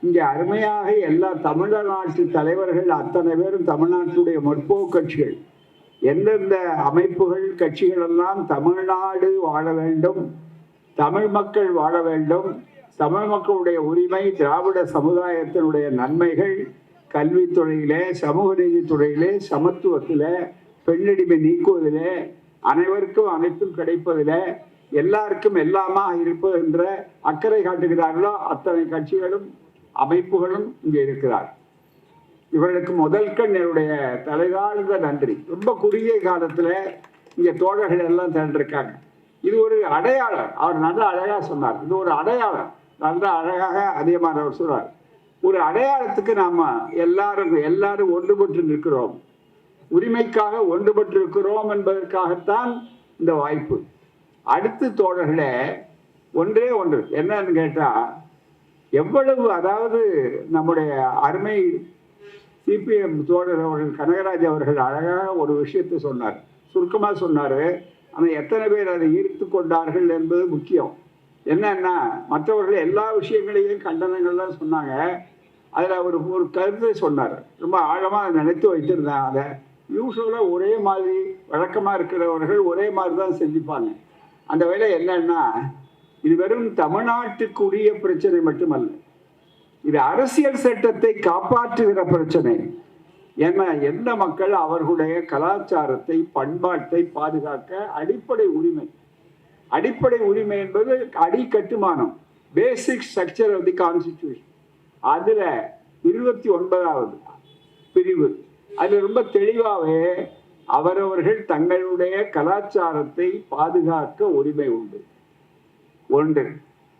இங்கே அருமையாக எல்லா தமிழ்நாட்டு தலைவர்கள் அத்தனை பேரும் தமிழ்நாட்டுடைய முற்போக்கு கட்சிகள், எந்தெந்த அமைப்புகள் கட்சிகள் எல்லாம் தமிழ்நாடு வாழ வேண்டும், தமிழ் மக்கள் வாழ வேண்டும், தமிழ் மக்களுடைய உரிமை, திராவிட சமுதாயத்தினுடைய நன்மைகள், கல்வித்துறையிலே, சமூக நீதித்துறையிலே, சமத்துவத்திலே, பெண்ணடிமை நீக்குவதிலே, அனைவருக்கும் அனைத்தும் கிடைப்பதிலே, எல்லாருக்கும் எல்லாமாக இருப்பது என்ற அக்கறை காட்டுகிறார்களோ அத்தனை கட்சிகளும் அமைப்புகளும் இங்கே இருக்கிறார். இவர்களுக்கு முதல் கண் என்னுடைய தலைதாழ்ந்த நன்றி. ரொம்ப குறுகிய காலத்தில் இங்கே தோழர்கள் எல்லாம் திரண்டிருக்காங்க. இது ஒரு அடையாளம். அவர் நல்ல அழகாக சொன்னார். இது ஒரு அடையாளம். நல்ல அழகாக அதிகமானவர் சொன்னார். ஒரு அடையாளத்துக்கு நாம் எல்லாரும் ஒன்றுபட்டு நிற்கிறோம், உரிமைக்காக ஒன்றுபட்டு இருக்கிறோம் என்பதற்காகத்தான் இந்த வாய்ப்பு. அடுத்து தோழர்களே, ஒன்றே ஒன்று என்னன்னு கேட்டால், எவ்வளவு, அதாவது நம்முடைய அருமை சிபிஎம் தோழர் அவர்கள் கனகராஜ் அவர்கள் அழகாக ஒரு விஷயத்தை சொன்னார், சுருக்கமாக சொன்னார். ஆனால் எத்தனை பேர் அதை ஈர்த்து கொண்டார்கள் என்பது முக்கியம். என்னன்னா, மற்றவர்கள் எல்லா விஷயங்களையும் கண்டனங்கள்லாம் சொன்னாங்க. அதில் ஒரு கருத்தை சொன்னார், ரொம்ப ஆழமாக நினைத்து வைத்திருந்தேன். அதை யூஸ்வலாக ஒரே மாதிரி வழக்கமாக இருக்கிறவர்கள் ஒரே மாதிரி தான் செஞ்சுப்பாங்க. அந்த வேலை என்னன்னா, இது வெறும் தமிழ்நாட்டுக்குரிய பிரச்சனை மட்டுமல்ல, இது அரசியல் சட்டத்தை காப்பாற்றுகிற பிரச்சனை. ஏன்னா எந்த மக்கள் அவர்களுடைய கலாச்சாரத்தை, பண்பாட்டை பாதுகாக்க அடிப்படை உரிமை என்பது அடிக்கட்டுமானம், basic structure of the constitution. அதில் 29வது பிரிவு அது ரொம்ப தெளிவாகவே அவரவர்கள் தங்களுடைய கலாச்சாரத்தை பாதுகாக்க உரிமை உண்டு. ஒன்று.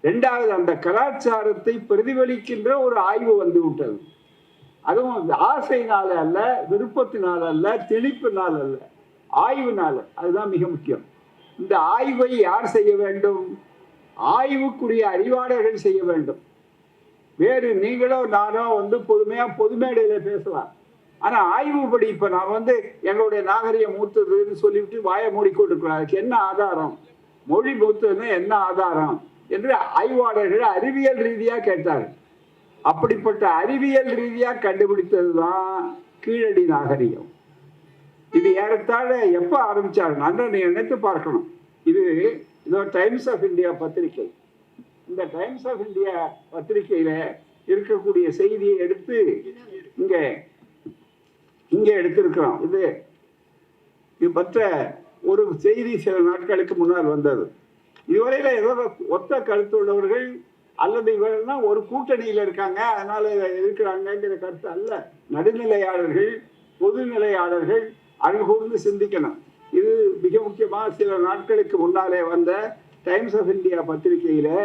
ரெண்டாவது, அந்த கலாச்சாரத்தை பிரதிபலிக்கின்ற ஒரு ஆய்வு வந்து விட்டது. அதுவும் ஆசையினால அல்ல, விருப்பத்தினால அல்ல, திணிப்பினால அல்ல, ஆய்வுனால. அதுதான் மிக முக்கியம். இந்த ஆய்வை யார் செய்ய வேண்டும்? ஆய்வுக்குரிய அறிவாளர்கள் செய்ய வேண்டும். வேறு நீங்களோ நானோ பொது மேடையில் பேசலாம். ஆனால் ஆய்வுப்படி இப்போ நான் எங்களுடைய நாகரிகம் மூத்ததுன்னு சொல்லிவிட்டு வாயை மூடிக்கொண்டிருக்கிறோம். அதுக்கு என்ன ஆதாரம்? மொழி மூத்ததுன்னு என்ன ஆதாரம் என்று ஆய்வாளர்கள் அறிவியல் ரீதியாக கேட்டார்கள். அப்படிப்பட்ட அறிவியல் ரீதியாக கண்டுபிடித்தது தான் கீழடி நாகரிகம். இது ஏறத்தாழ எப்போ ஆரம்பித்தார் நீ நினைத்து பார்க்கணும். இது டைம்ஸ் ஆஃப் இந்தியா பத்திரிகை. இந்த டைம்ஸ் ஆஃப் இந்தியா பத்திரிகையில் இருக்கக்கூடிய செய்தியை எடுத்து இங்கே எடுத்திருக்கிறோம். இது பற்ற ஒரு செய்தி சில நாட்களுக்கு முன்னால் வந்தது. இதுவரையில் ஏதோ ஒத்த கருத்து உள்ளவர்கள் அல்லது இவர்கள்னா ஒரு கூட்டணியில் இருக்காங்க, அதனால இருக்கிறாங்கிற கருத்து அல்ல. நடுநிலையாளர்கள், பொதுநிலையாளர்கள் அருகூர்ந்து சிந்திக்கணும். இது மிக முக்கியமாக சில நாட்களுக்கு முன்னாலே வந்த டைம்ஸ் ஆஃப் இந்தியா பத்திரிகையில்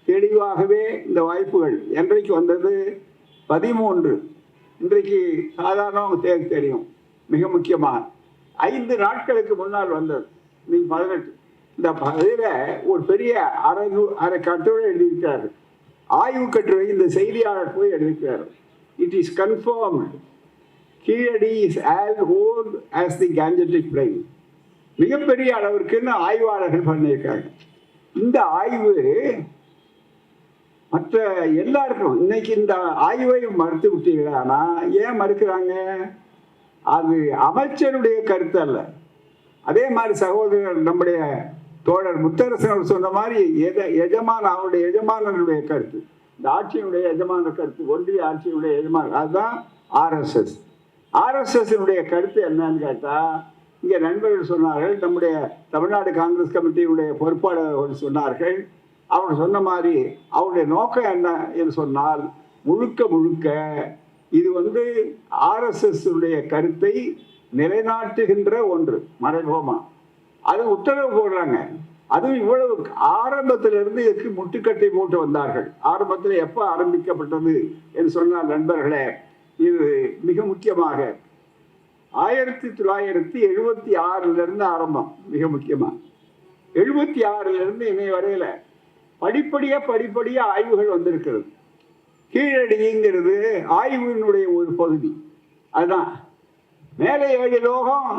தெளிவாகவே இந்த வாய்ப்புகள் என்றைக்கு வந்தது? 13. இன்றைக்கு சாதாரண தெரியும். மிக முக்கியமாக 5 நாட்களுக்கு முன்னால் வந்தது. இன்னைக்கு 18. இந்த பதில ஒரு பெரிய அரை கட்டுரை எழுதியிருக்கிறார், ஆய்வு கட்டுரை. இந்த செய்தியாளர் போய் எழுதியிருக்கிறார். It is confirmed Keezhadi is as old as the Gangetic plain. மிகப்பெரிய அளவிற்குன்னு ஆய்வாளர்கள் பண்ணியிருக்காங்க. இந்த ஆய்வு மற்ற எல்லாருக்கும் இன்னைக்கு இந்த ஆய்வை மறுத்து விட்டீங்களா? ஏன் மறுக்கிறாங்க? அது அமைச்சருடைய கருத்து அல்ல. அதே மாதிரி சகோதரர் நம்முடைய தோழர் முத்தரசன் சொன்ன மாதிரி அவருடைய எஜமானருடைய கருத்து, இந்த ஆட்சியினுடைய எஜமான கருத்து, ஒன்றிய ஆட்சியினுடைய எஜமான, அதுதான் ஆர்எஸ்எஸ். ஆர்எஸ்எஸ்னுடைய கருத்து என்னன்னு கேட்டால், இங்கே நண்பர்கள் சொன்னார்கள், நம்முடைய தமிழ்நாடு காங்கிரஸ் கமிட்டியுடைய பொறுப்பாளர்கள் சொன்னார்கள். அவர் சொன்ன மாதிரி அவருடைய நோக்கம் என்ன என்று சொன்னால், முழுக்க இது ஆர்எஸ்எஸ் கருத்தை நிலைநாட்டுகின்ற ஒன்று, மறைமுகமாக அது உத்தரவு போடுறாங்க. அதுவும் இவ்வளவு ஆரம்பத்திலிருந்து இதுக்கு முட்டுக்கட்டை போட்டு வந்தார்கள். ஆரம்பத்தில் எப்போ ஆரம்பிக்கப்பட்டது என்று சொன்னால் நண்பர்களே, இது மிக முக்கியமாக 1976 ஆரம்பம். மிக முக்கியமாக 76 இன்னை வரையில் படிப்படியாக ஆய்வுகள் வந்திருக்கிறது. கீழடிங்கிறது ஆய்வினுடைய ஒரு பகுதி. அதுதான் மேலே 7 லோகம்,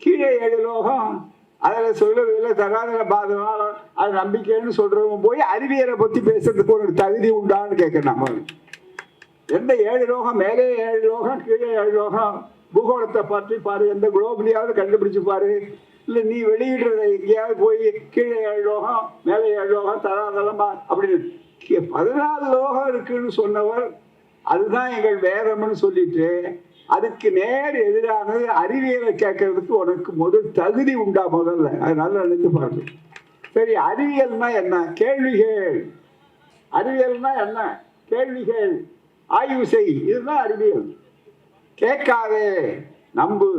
கீழே 7 லோகம். அதில் சொல்றதில்லை தராதர பாதனால அது நம்பிக்கைன்னு சொல்றவங்க போய் அறிவியலை பற்றி பேசுறதுக்கு ஒரு தகுதி உண்டான்னு கேட்கணும். நம்ம எந்த 7 லோகம், மேலே 7 லோகம், கீழே 7 லோகம், பூகோளத்தை பற்றி பாரு, எந்த குளோப்லையாவது கண்டுபிடிச்சு பாரு. இல்லை நீ வெளியிடுறத எங்கேயாவது போய் கீழே 7 லோகம், மேலே 7 லோகம், தராதலமா அப்படின்னு 14 லோகம் இருக்குன்னு சொன்னவர், அதுதான் எங்கள் வேதம்னு சொல்லிட்டு அதுக்கு நேர் எதிரானது அறிவியலை கேட்கறதுக்கு உனக்கு முதல் தகுதி உண்டா? முதல்ல அது நல்லா நினைத்து பாருங்க. சரி, அறிவியல்னா என்ன? கேள்விகள். அறிவியல்னா என்ன? கேள்விகள், ஆய்வு செய், இதுதான் அறிவியல். கேட்காதே, நம்பு.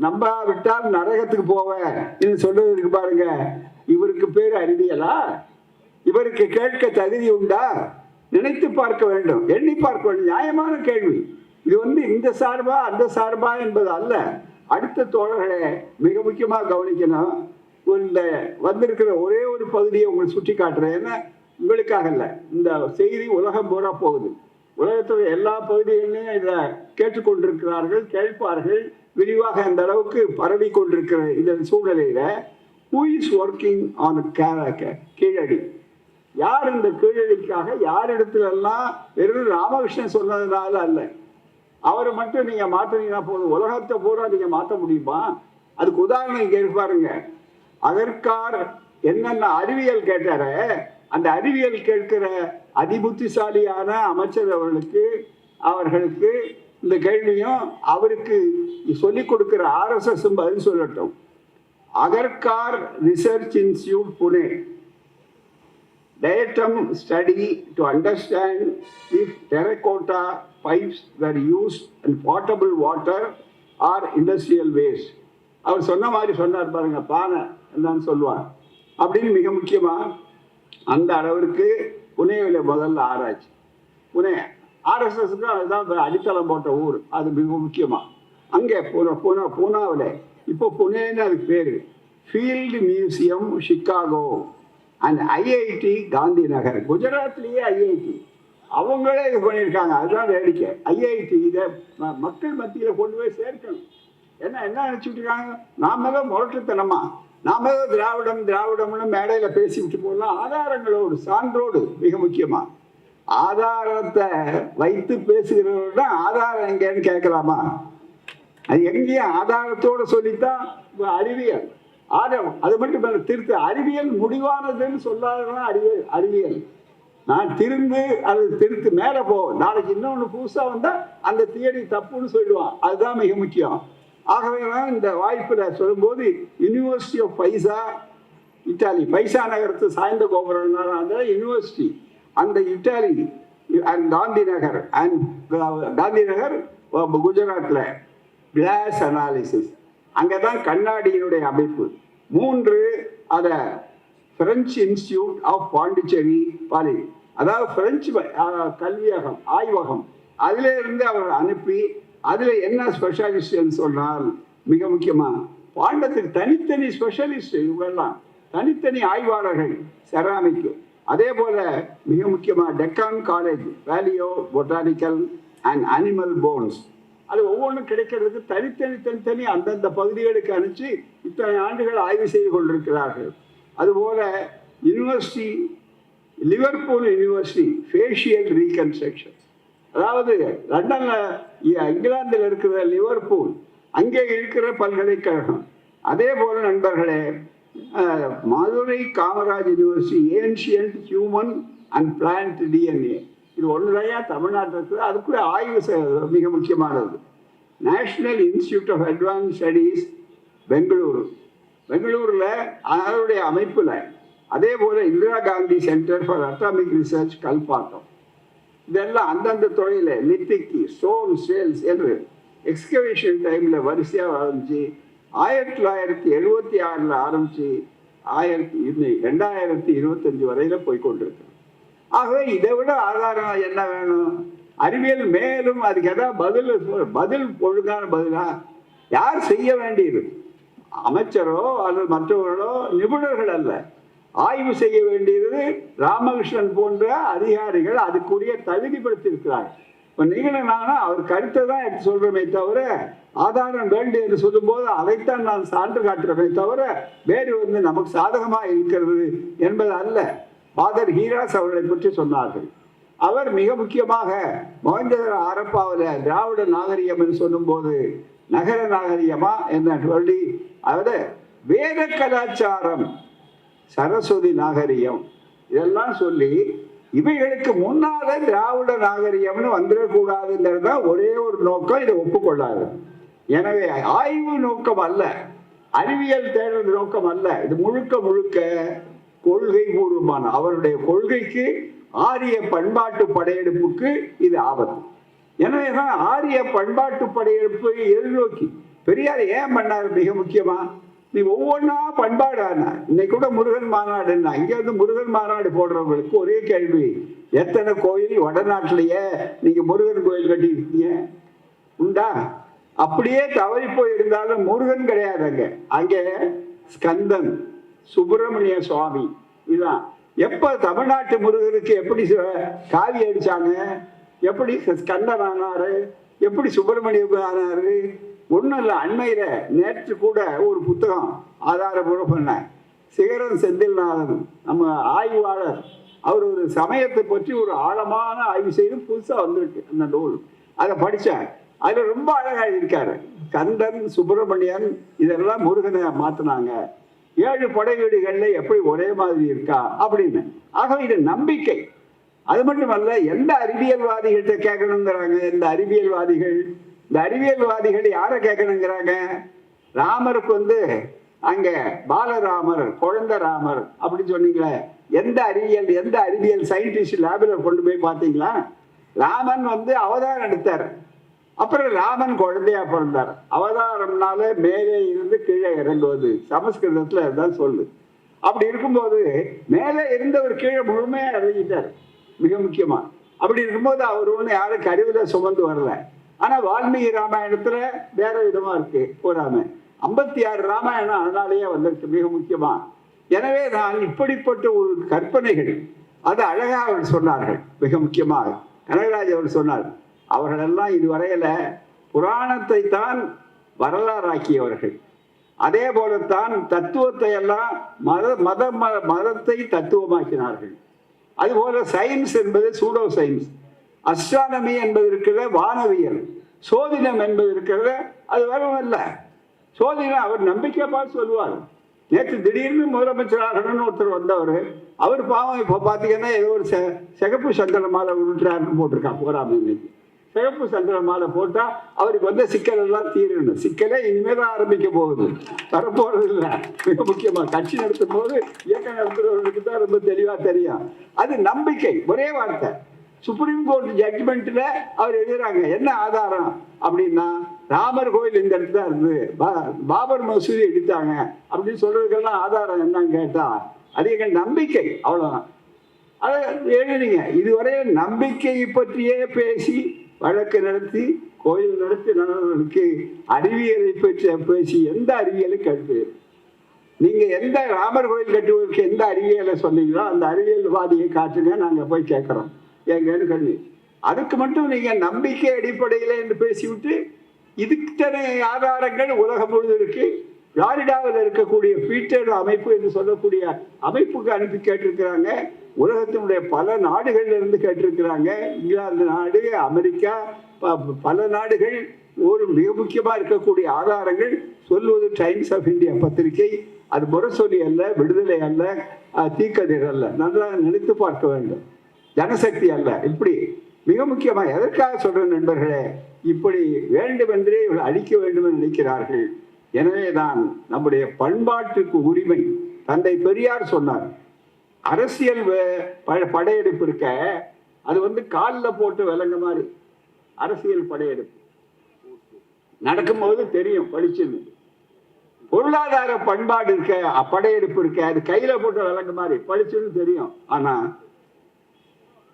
நம்பாவிட்டால் நரகத்துக்கு போவேன் இது சொல்றது இருக்கு பாருங்க. இவருக்கு பேர் அறிவியலா? இவருக்கு கேட்க தகுதி உண்டா? நினைத்து பார்க்க வேண்டும், எண்ணி பார்க்க வேண்டும். நியாயமான கேள்வி இது. இந்த சார்பா அந்த சார்பா என்பது அல்ல. அடுத்த தோழர்களை மிக முக்கியமாக கவனிக்கணும். இந்த வந்திருக்கிற ஒரே ஒரு பகுதியை உங்களுக்கு சுட்டி காட்டுறேன். ஏன்னா உங்களுக்காக இல்லை, இந்த செய்தி உலகம் பூரா போகுது. உலகத்தில் எல்லா பகுதிகளிலும் இதை கேட்டுக்கொண்டிருக்கிறார்கள், கேட்பார்கள். விரிவாக அந்த அளவுக்கு பரவி கொண்டிருக்கிற இந்த சூழ்நிலையில who is working on Keezhadi? யார் இந்த கீழடிக்காக? யார் இடத்துல எல்லாம் வெறும் ராமகிருஷ்ணன் சொன்னதுனால அல்ல. அவரை மட்டும் நீங்க மாற்றினீங்கன்னா போதும், உலகத்தை பூரா நீங்க மாற்ற முடியுமா? அதுக்கு உதாரணம் இங்க இருப்பாருங்க. அதற்கார் என்னென்ன அறிவியல் கேட்டார, அந்த அறிவியல் கேட்கிற அதிபுத்திசாலியான அமைச்சர் அவர்களுக்கு இந்த கேள்வியும் அவருக்கு சொல்லிக் கொடுக்கிற RSS பதில் சொல்லட்டும். Agarkar research institute Pune datum study to understand if terracotta pipes were used in potable water or industrial waste. அவர் சொன்ன மாதிரி சொன்னார் பாருங்க, பானை என்னன்னு சொல்லுவார் அப்படின்னு. மிக முக்கியமா அந்த அளவிற்கு புனேவில் முதல்ல ஆராய்ச்சி. புனே RSSக்கு அதுதான் அடித்தளம் போட்ட ஊர். அது மிக முக்கியமா அங்கே பூனாவில் இப்போ புனேன்னு அதுக்கு பேரு. Field museum Chicago and IIT Gandhi Nagar, குஜராத்லேயே IIT அவங்களே இது பண்ணியிருக்காங்க. அதுதான் வேடிக்கை. IIT இதை மக்கள் மத்தியில் கொண்டு போய் சேர்க்கணும். என்ன நினச்சிட்டு இருக்காங்க? நாம தான் முரட்டுத்தனமா, நாம தான் திராவிடம்னு மேடையில் பேசிவிட்டு போடலாம். ஆதாரங்களோடு, சான்றோடு. மிக முக்கியமா ஆதாரத்தை வைத்து பேசுகிறவர்கள் தான் ஆதாரம் எங்கேன்னு கேட்கலாமா? அது எங்கேயும் ஆதாரத்தோடு சொல்லித்தான் அறிவியல். அது மட்டும் திருத்த அறிவியல் முடிவானதுன்னு சொல்லாதான் அறிவியல். நான் அது திருத்து மேலே போவேன். நாளைக்கு இன்னொன்று புதுசாக வந்தால் அந்த தியரி தப்புன்னு சொல்லுவான். அதுதான் மிக முக்கியம். ஆகவே தான் இந்த வாய்ப்பில் சொல்லும்போது யூனிவர்சிட்டி ஆஃப் பைசா, இட்டாலி, பைசா நகரத்து சாய்ந்த கோபுரம் அந்த யூனிவர்சிட்டி, அந்த இட்டாலி அண்ட் காந்தி நகர் குஜராத்தில் கிளாஸ் அனாலிசிஸ், அங்கே தான் கண்ணாடியினுடைய அமைப்பு. 3 அதை பிரெஞ்சு இன்ஸ்டிடியூட் ஆஃப் பாண்டிச்சேரி பாலி, அதாவது பிரெஞ்சு கல்வியகம், ஆய்வகம், அதில் இருந்து அவர் அனுப்பி அதில் என்ன ஸ்பெஷலிஸ்ட்னு சொன்னால் மிக முக்கியமாக பாண்டத்துக்கு தனித்தனி ஸ்பெஷலிஸ்ட், இவங்கெல்லாம் தனித்தனி ஆய்வாளர்கள் செராமிக்கு. அதே போல் மிக முக்கியமாக டெக்கான் காலேஜ் வேலியோ பொட்டானிக்கல் அண்ட் அனிமல் போன்ஸ், அது ஒவ்வொன்றும் கிடைக்கிறதுக்கு தனித்தனி அந்தந்த பகுதிகளுக்கு அனுப்பிச்சு இத்தனை ஆண்டுகள் ஆய்வு செய்து கொண்டிருக்கிறார்கள். அதுபோல் university, Liverpool university facial reconstruction, அதாவது லண்டனில் இங்கிலாந்தில் இருக்கிற லிவர்பூல், அங்கே இருக்கிற பல்கலைக்கழகம். அதே போல் நண்பர்களே, Madurai Kamaraj university ancient human and plant DNA, இது ஒன்றுலையா தமிழ்நாட்டில் இருக்குது. அதுக்குள்ளே ஆய்வு மிக முக்கியமானது. National institute of advance studies பெங்களூரில் அதனுடைய அமைப்பில். அதே போல் Indira Gandhi centre for atomic research Kalpakkam. இதெல்லாம் அந்தந்த துறையில் லித்திக்கி, ஸ்டோன், சேல்ஸ் என்று எக்ஸ்கவேஷன் டைமில் வரிசையாக ஆரம்பித்து 1976 ஆரம்பித்து 2025 வரையில் போய்கொண்டிருக்கு. ஆகவே இதை விட ஆதாரம் என்ன வேணும்? அறிவியல் மேலும் அதுக்கு எதாவது பதில் ஒழுங்கான பதிலா யார் செய்ய வேண்டியது? அமைச்சரோ அல்லது மற்றவர்களோ, நிபுணர்கள் அல்ல. ஆய்வு செய்ய வேண்டியது ராமகிருஷ்ணன் போன்ற அதிகாரிகள் அதுக்குரிய தகுதிப்படுத்தியிருக்கிறார். இப்போ நீங்களும் நானும் அவர் கருத்தை தான் எடுத்து சொல்கிறோமே தவிர, ஆதாரம் வேண்டும் என்று சொல்லும்போது அதைத்தான் நான் சான்று காட்டுறமே தவிர வேறு நமக்கு சாதகமாக இருக்கிறது என்பது அல்ல. ஃபாதர் ஹீராஸ் அவர்களை பற்றி சொன்னார்கள். அவர் மிக முக்கியமாக மொஹஞ்சதாரோ ஹரப்பாவில் திராவிட நாகரிகம் என்று சொல்லும்போது நகர நாகரிகமா என்ன சொல்லி அதாவது வேத கலாச்சாரம், சரஸ்வதி நாகரிகம் இதெல்லாம் சொல்லி இவைகளுக்கு முன்னால திராவிட நாகரிகம்னு வந்துடக்கூடாதுங்கிறது தான் ஒரே ஒரு நோக்கம். இதை ஒப்புக்கொள்ளாது. எனவே ஆய்வு நோக்கம் அல்ல, அறிவியல் தேடுறது நோக்கம் அல்ல. இது முழுக்க முழுக்க கொள்கை பூர்வமான அவருடைய கொள்கைக்கு, ஆரிய பண்பாட்டு படையெடுப்புக்கு இது ஆபத்து. எனவேதான் ஆரிய பண்பாட்டு படையெடுப்பு எதிர்நோக்கி பெரியார் ஏன் பண்ணார்? மிக முக்கியமா நீ ஒவ்வொன்றா பண்பாடு ஆனா இன்னைக்கு கூட முருகன் மாநாடுன்னா இங்க வந்து முருகன் மாநாடு போடுறவங்களுக்கு ஒரே கேள்வி, எத்தனை கோயில் வடநாட்டிலேயே நீங்க முருகன் கோயில் கட்டியிருக்கீங்க உண்டா? அப்படியே தவறி போயிருந்தாலும் முருகன் கிடையாதுங்க, அங்கே ஸ்கந்தன், சுப்பிரமணிய சுவாமி. இதுதான் எப்ப தமிழ்நாட்டு முருகனுக்கு எப்படி காவி அடிச்சாங்க, எப்படி ஸ்கந்தன் ஆனாரு, எப்படி சுப்பிரமணியம் ஆனாரு? ஒன்றும் இல்லை. அண்மையில நேற்று கூட ஒரு புத்தகம் ஆதாரபூர்வம் பண்ண சிகரன் செந்தில்நாதன் நம்ம ஆய்வாளர், அவர் ஒரு சமயத்தை பற்றி ஒரு ஆழமான ஆய்வு செய்து புதுசாக வந்திருக்கு அந்த நூல். அதை படித்தேன். அதில் ரொம்ப அழகாக இருக்காரு. கந்தன், சுப்பிரமணியன் இதெல்லாம் முருகனை மாற்றினாங்க, 7 படை வீடுகள்ல எப்படி ஒரே மாதிரி இருக்கா அப்படின்னு. ஆக இது நம்பிக்கை. அது மட்டுமல்ல, எந்த அறிவியல்வாதிகள்கிட்ட கேட்கணுங்கிறாங்க இந்த அறிவியல்வாதிகள் யாரை கேட்கணுங்கிறாங்க? ராமருக்கு வந்து அங்க பாலராமர், குழந்தை ராமர் அப்படின்னு சொன்னீங்களே, எந்த அறிவியல் சயின்டிஸ்ட் லேபில் கொண்டு போய் பார்த்தீங்களா? ராமன் வந்து அவதாரம் எடுத்தார், அப்புறம் ராமன் குழந்தையா பிறந்தார். அவதாரம்னால மேலே இருந்து கீழே இறங்குவது, சமஸ்கிருதத்துல அதுதான் சொல்லு. அப்படி இருக்கும்போது மேலே இருந்தவர் கீழே முழுமையா இறங்கிட்டார். மிக முக்கியமா அப்படி இருக்கும்போது அவர் ஒண்ணு யாரும் கருவில சுமந்து வரல. ஆனா வால்மீகி ராமாயணத்துல வேற விதமா இருக்கு. போறாம 56 ராமாயணம் அதனாலேயே வந்திருக்கு மிக முக்கியமா. எனவே நான் இப்படிப்பட்ட ஒரு கற்பனைகள் அது அழகா அவர் சொன்னார்கள். மிக முக்கியமாக கனகராஜ் அவர் சொன்னார், அவர்களெல்லாம் இதுவரையில புராணத்தை தான் வரலாறாக்கியவர்கள். அதே போலத்தான் தத்துவத்தை எல்லாம் மதத்தை தத்துவமாக்கினார்கள். அதுபோல சயின்ஸ் என்பது சூடோ சயின்ஸ், அஸ்ட்ரானமி என்பது இருக்கிற வானவியல், சோதிடம் என்பது இருக்கிற அது வரவில்லை. சோதிடம் அவர் நம்பிக்கை பார்த்து சொல்லுவார். நேற்று திடீர்னு முதலமைச்சராகணும்னு ஒருத்தர் வந்தவர், அவர் பாவம் இப்போ பார்த்தீங்கன்னா ஏதோ ஒரு சிகப்பு சந்திர மாலை விட்டுறாருன்னு போட்டிருக்கான். போறாம இன்னைக்கு சிகப்பு சந்திர மாலை போட்டா அவருக்கு வந்த சிக்கல் எல்லாம் தீரணும். சிக்கலே இனிமேல் தான் ஆரம்பிக்க போகுது, வரப்போறது இல்லை. மிக முக்கியமா கட்சி நடத்தும் போது இயக்கம் நடத்துறவர்களுக்கு தான் ரொம்ப தெளிவா தெரியும். அது நம்பிக்கை. ஒரே வார்த்தை, சுப்ரீம் கோர்ட் ஜட்ஜ்மெண்ட்ல அவர் எழுதுறாங்க, என்ன ஆதாரம் அப்படின்னா ராமர் கோயில் இந்த இடத்துல இருந்து பாபர் மசூதி எடுத்தாங்க அப்படின்னு சொல்றதுக்கெல்லாம் ஆதாரம் என்னன்னு கேட்டா அது எங்கள் நம்பிக்கை, அவ்வளவுதான். அதை எழுதுனீங்க. இதுவரை நம்பிக்கையை பற்றியே பேசி வழக்கு நடத்தி கோயில் நடத்தி நடந்தவர்களுக்கு அறிவியலை பற்றி பேசி எந்த அறிவியலை கட்டு நீங்க எந்த ராமர் கோயில் கட்டுவதற்கு எந்த அறிவியலை சொன்னீங்களோ அந்த அறிவியல்வாதியை காட்டுங்க, நாங்க போய் கேட்கிறோம் எங்கன்னு கல்வி. அதுக்கு மட்டும் நீங்க நம்பிக்கை அடிப்படையில் என்று பேசிவிட்டு இதுக்கிட்டன ஆதாரங்கள் உலகம் முழுவதும் இருக்கு. பிளாரிடாவில் இருக்கக்கூடிய பீட்டர் அமைப்பு என்று சொல்லக்கூடிய அமைப்புக்கு அனுப்பி கேட்டிருக்கிறாங்க. உலகத்தினுடைய பல நாடுகள்ல இருந்து கேட்டிருக்கிறாங்க. இங்கிலாந்து நாடு, அமெரிக்கா, பல நாடுகள். ஒரு மிக முக்கியமா இருக்கக்கூடிய ஆதாரங்கள் சொல்வது டைம்ஸ் ஆஃப் இந்தியா பத்திரிகை. அது முரசொலி அல்ல, விடுதலை அல்ல, தீக்கதிர் அல்ல. நல்லா நினைத்து பார்க்க வேண்டும். ஜனசக்தி அல்ல. இப்படி மிக முக்கியமா எதற்காக சொல்ற நண்பர்களே, இப்படி வேண்டுமென்றே அழிக்க வேண்டும் என்று நினைக்கிறார்கள். எனவேதான் நம்முடைய பண்பாட்டுக்கு உரிமை. தந்தை பெரியார் சொன்னார், அரசியல் படையெடுப்பு இருக்க அது வந்து காலில் போட்டு விலங்க மாதிரி. அரசியல் படையெடுப்பு நடக்கும்போது தெரியும் படிச்சுன்னு. பொருளாதார பண்பாடு இருக்க படையெடுப்பு இருக்க அது கையில போட்டு விலங்க மாதிரி படிச்சுன்னு தெரியும். ஆனா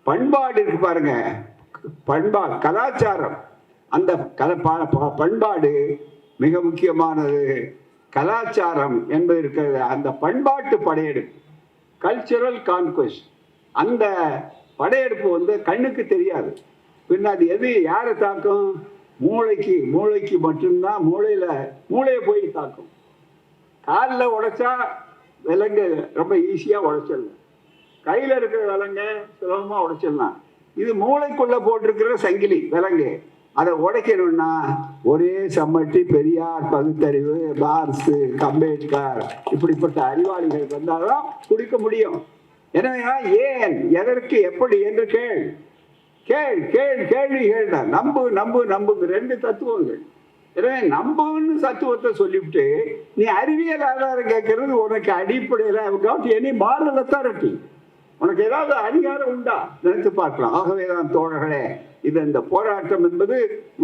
பண்பாடு இருக்கு பாருங்க, பண்பாடு கலாச்சாரம், அந்த பண்பாடு மிக முக்கியமானது. கலாச்சாரம் என்பது இருக்கிறது. அந்த பண்பாட்டு படையெடுப்பு, கல்ச்சுரல் கான்குவெஸ்ட், அந்த படையெடுப்பு வந்து கண்ணுக்கு தெரியாது. பின்னாடி எது யாரை தாக்கும்? மூளைக்கு மட்டும்தான். மூளையை போய் தாக்கும். காலில் உடைச்சா விலங்கு ரொம்ப ஈஸியாக உடைச்சிடலாம். கையில் இருக்கிற விலங்க சுலபமாக உடைச்சிடலாம். இது மூளைக்குள்ள போட்டிருக்கிற சங்கிலி விலங்கு. அதை உடைக்கணும்னா ஒரே சம்மட்டி, பெரியார், பகுத்தறிவு, மார்க்ஸ், அம்பேத்கர் இப்படிப்பட்ட அறிவாளிகள் வந்தால்தான் குடிக்க முடியும். எனவே ஏன், எதற்கு, எப்படி என்று கேள்வி கேள்வி நம்பு நம்பு நம்புங்க, ரெண்டு தத்துவங்கள். எனவே நம்புன்னு தத்துவத்தை சொல்லிவிட்டு நீ அறிவியல் ஆதாரம் கேட்கறது உனக்கு அடிப்படையில் எனி மாரல் அத்தாரிட்டி, உனக்கு ஏதாவது அதிகாரம் உண்டா நினைத்து பார்க்கலாம். ஆகவேதான் தோழர்களே, இந்த போராட்டம் என்பது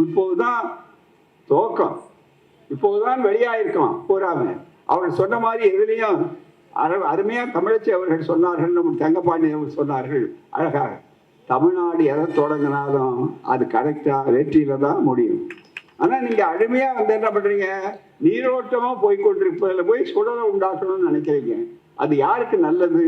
இப்போதுதான் துவக்கம், இப்போதுதான் வெளியாயிருக்கலாம் பூராம. அவர்கள் சொன்ன மாதிரி எதுலையும் அருமையா தமிழச்சி அவர்கள் சொன்னார்கள், நம்ம தங்கப்பாண்டி அவர்கள் சொன்னார்கள் அழகாக, தமிழ்நாடு எதை தொடங்கினாலும் அது கரெக்டா வெற்றியில தான் முடியும். ஆனா நீங்க அருமையா என்ன பண்றீங்க, நீரோட்டமா போய்கொண்டிருப்பதில் போய் சுடலை உண்டாக்கணும்னு நினைக்கிறீங்க. அது யாருக்கு நல்லது?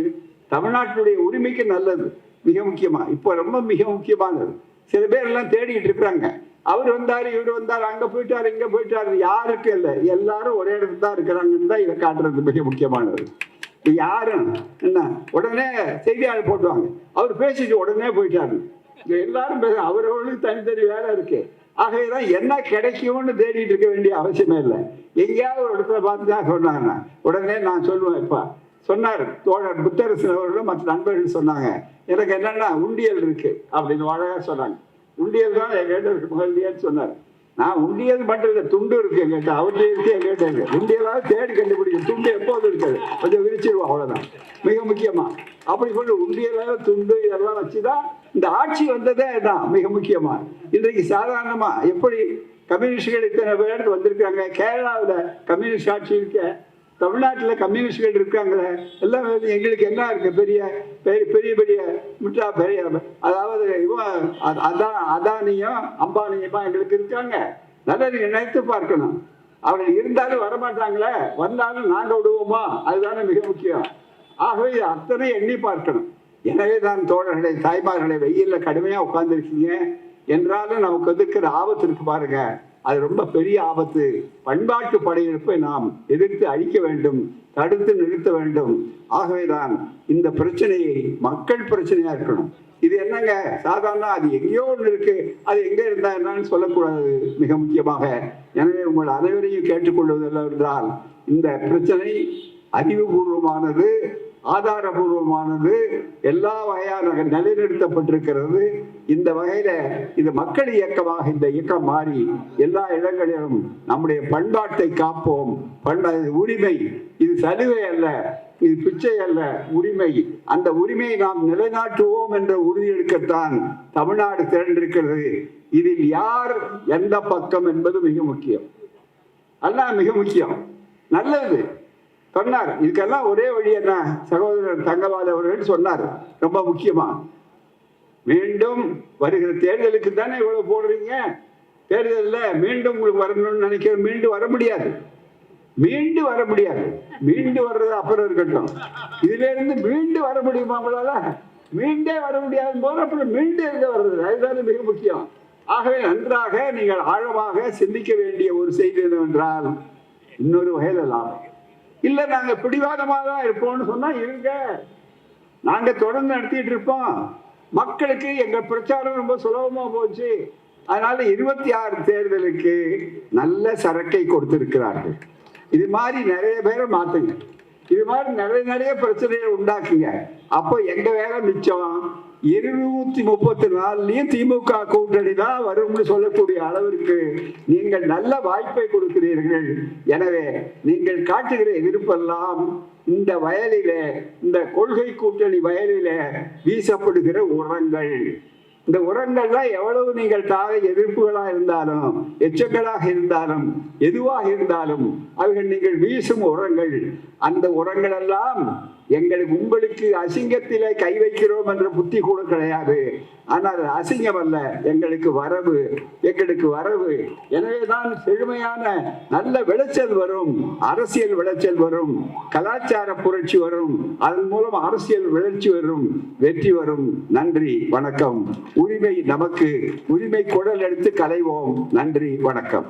தமிழ்நாட்டுடைய உரிமைக்கு நல்லது. மிக முக்கியமா இப்ப ரொம்ப மிக முக்கியமானது. சில பேர் எல்லாம் தேடிட்டு இருக்கிறாங்க, அவர் வந்தாரு, இவர் வந்தாரு, அங்க போயிட்டாரு, இங்க போயிட்டாரு. யாருக்கு இல்லை, எல்லாரும் ஒரே இடத்துல தான் இருக்கிறாங்கன்னு தான் இதை காட்டுறது மிக முக்கியமானது. யாரும் என்ன உடனே செய்தியாளர் போட்டுவாங்க, அவர் பேசிட்டு உடனே போயிட்டாரு. எல்லாரும் அவரவர்களுக்கு தனித்தனி வேலை இருக்கு. ஆகவேதான் என்ன கிடைக்கும்னு தேடிட்டு இருக்க வேண்டிய அவசியமே இல்லை. எங்கேயாவது ஒரு இடத்துல பார்த்து தான் சொன்னாங்க, உடனே நான் சொல்லுவேன். இப்ப சொன்னார் தோழர் புத்தரசன் அவர்களும் மற்ற நண்பர்கள் சொன்னாங்க, எனக்கு என்னன்னா உண்டியல் இருக்கு அப்படின்னு அழகா சொன்னாங்க. உண்டியல் தான் என்கிட்ட இருக்கு முதல்லையேன்னு சொன்னார். நான் உண்டியல் மட்டும் இல்லை, துண்டு இருக்கு என்கிட்ட, அவர்கிட்ட இருக்கு என்கிட்ட இருக்கு. உண்டியலாவது தேடி கண்டுபிடிக்கும், துண்டு எப்போது இருக்காது, கொஞ்சம் விரிச்சிருவோம், அவ்வளவுதான். மிக முக்கியமா அப்படி சொல்லி உண்டியலாக துண்டு இதெல்லாம் வச்சுதான் இந்த ஆட்சி வந்ததே தான் மிக முக்கியமா. இன்றைக்கு சாதாரணமா எப்படி கம்யூனிஸ்டுகள் இத்தனை பேர் வந்திருக்காங்க, கேரளாவில் கம்யூனிஸ்ட் ஆட்சி இருக்க, தமிழ்நாட்டில் கம்யூனிஸ்டுகள் இருக்காங்களே, எல்லாம் எங்களுக்கு என்ன இருக்கு, பெரிய பெரிய பெரிய முற்றா பெரிய, அதாவது இவன் அதானியும் அம்பானியுமா எங்களுக்கு இருக்காங்க. நல்லா நீங்க நினைத்து பார்க்கணும். அவர்கள் இருந்தாலும் வரமாட்டாங்களே, வந்தாலும் நாங்க விடுவோமா, அதுதானே மிக முக்கியம். ஆகவே அத்தனை எண்ணி பார்க்கணும். எனவே தான் தோழர்களை, தாய்மார்களை, வெயில்ல கடுமையா உட்கார்ந்துருக்கீங்க என்றாலும் நமக்கு எதிர்க்கிற ஆபத்து இருக்கு பாருங்க, அது ரொம்ப பெரிய ஆபத்து. பண்பாட்டு படையெடுப்பை நாம் எதிர்த்து அழிக்க வேண்டும், தடுத்து நிறுத்த வேண்டும். ஆகவேதான் இந்த பிரச்சனையை மக்கள் பிரச்சனையா இருக்கணும். இது என்னங்க சாதாரண, அது எங்கேயோ ஒன்று இருக்கு, அது எங்க இருந்தா என்னன்னு சொல்லக்கூடாது மிக முக்கியமாக. எனவே உங்கள் அனைவரையும் கேட்டுக்கொள்வதில்லை என்றால், இந்த பிரச்சனை அறிவுபூர்வமானது, ஆதாரபூர்வமானது, எல்லா வகையான நிலைநிறுத்தப்பட்டிருக்கிறது. இந்த வகையில இது மக்கள் இயக்கமாக இந்த இயக்கம் மாறி எல்லா இடங்களிலும் நம்முடைய பண்பாட்டை காப்போம். உரிமை, இது சலுகை அல்ல, இது பிச்சை அல்ல, உரிமை. அந்த உரிமையை நாம் நிலைநாட்டுவோம் என்ற உறுதியெடுக்கத்தான் தமிழ்நாடு திரண்டிருக்கிறது. இதில் யார் எந்த பக்கம் என்பது மிக முக்கியம். அதான் மிக முக்கியம். நல்லது சொன்னார். இதுக்கெல்லாம் ஒரே வழி என்ன, சகோதரர் தங்கபால் அவர்கள் சொன்னார். ரொம்ப முக்கியமா, மீண்டும் வருகிற தேர்தலுக்கு தானே இவ்வளவு போடுறீங்க, தேர்தலில் மீண்டும் உங்களுக்கு வரணும்னு நினைக்கிற, மீண்டும் வர முடியாது, மீண்டு வர முடியாது. மீண்டு வர்றது அப்புறம் இருக்கட்டும், இதுல இருந்து மீண்டு வர முடியுமா உங்களால? மீண்டே வர முடியாது போது அப்புறம் மீண்டு எங்க வர்றது, அதுதானே மிக முக்கியம். ஆகவே நன்றாக நீங்கள் ஆழமாக சிந்திக்க வேண்டிய ஒரு செய்தி என்னவென்றால், இன்னொரு வகையில லாபம் இல்ல, நாங்க பிடிவாதமாக தான் இருப்போம்னு சொன்னா இருங்க, நாங்க தொடர்ந்து நடத்திட்டு இருப்போம். மக்களுக்கு எங்க பிரச்சாரம் ரொம்ப சுலபமா போச்சு. அதனால 26 தேர்தலுக்கு நல்ல சரக்கை கொடுத்திருக்கிறார்கள். இது மாதிரி நிறைய பேரை மாத்துங்க, இது மாதிரி நிறைய பிரச்சனைகளை உண்டாக்குங்க. அப்போ எங்க வேலை மிச்சம். 234 திமுக கூட்டணி தான் வரும்னு சொல்லக்கூடிய அளவிற்கு நீங்கள் நல்ல வாய்ப்பை கொடுக்கிறீர்கள். எனவே நீங்கள் காட்டுகிற எதிர்ப்பெல்லாம் இந்த வயலிலே, இந்த கொள்கை கூட்டணி வயலிலே வீசப்படுகிற உரங்கள். இந்த உரங்கள்லாம் எவ்வளவு நீங்கள் தாக எதிர்ப்புகளா இருந்தாலும், எச்சங்களாக இருந்தாலும், எதுவாக இருந்தாலும் அவைகள் நீங்கள் வீசும் உரங்கள். அந்த உரங்கள் எல்லாம் உங்களுக்கு அசிங்கத்திலே கை வைக்கிறோம் என்ற புத்தி கூட கிடையாது. ஆனால் அசிங்கம் அல்ல, எங்களுக்கு வரவு, எங்களுக்கு வரவு. எனவேதான் செழுமையான நல்ல விளைச்சல் வரும், அரசியல் விளைச்சல் வரும், கலாச்சார புரட்சி வரும், அதன் மூலம் அரசியல் வளர்ச்சி வரும், வெற்றி வரும். நன்றி, வணக்கம். உரிமை நமக்கு, உரிமை குடல் எடுத்து களைவோம். நன்றி, வணக்கம்.